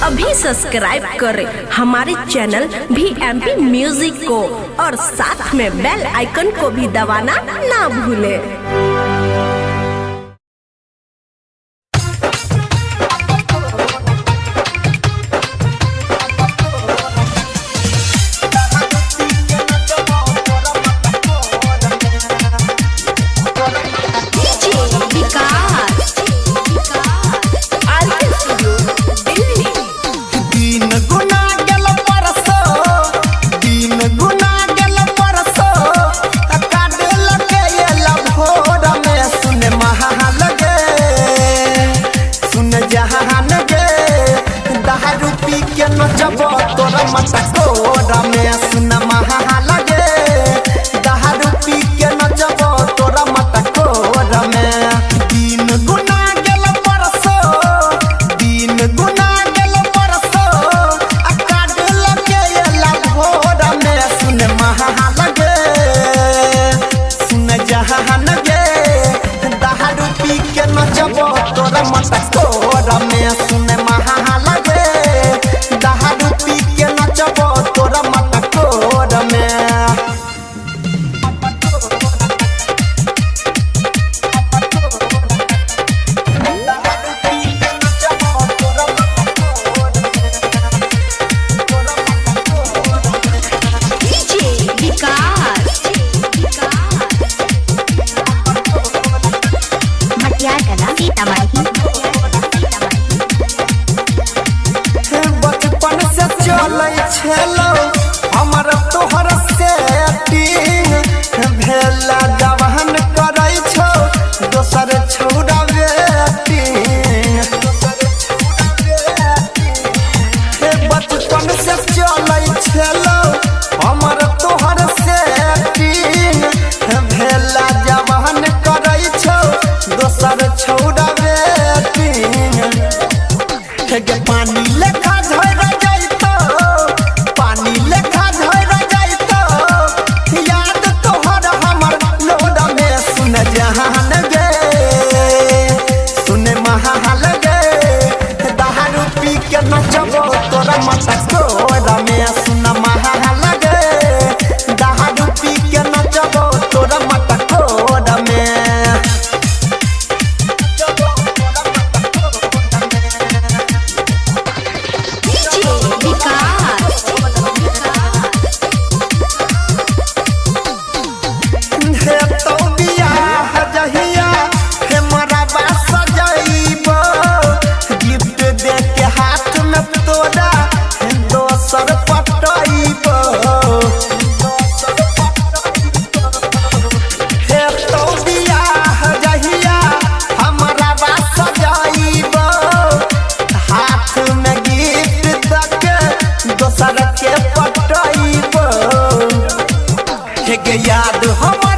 अभी सब्सक्राइब करें हमारे चैनल VMP म्यूजिक को और साथ में बेल आइकन को भी दबाना ना भूलें। जब तोरा मता कोरा में सुन महा लगे दारू पी के नचब तोरा मता कोरा में दिन गुना गेल परसो अकाड लगे एला भोर में सुन महा लगे सुन जहान गे दारू पी के नचब तोरा मता कोरा में सुन महा लगे दारू पी के नचब तोरा मता कोरा में बचपन से चलै छलो हमर तोहर सेटिंग भेला जवान करै छौ दोसर छौड़ा वेटिंग बचपन से चलै छलो हमर तोहर सेटिंग भेला जवान करै छौ दोसर छौड़ा वेटिंग पानी लेखा झड़ जाइतो पानी लेखा झड़ जाइतो याद तोहर हमर लोड में सुन जहान गे सुन महाल गे दारू पी के नचब तोरा मता कोरा में सुन महाल गे दारू पी के नचब तोरा मता कोरा में याद हम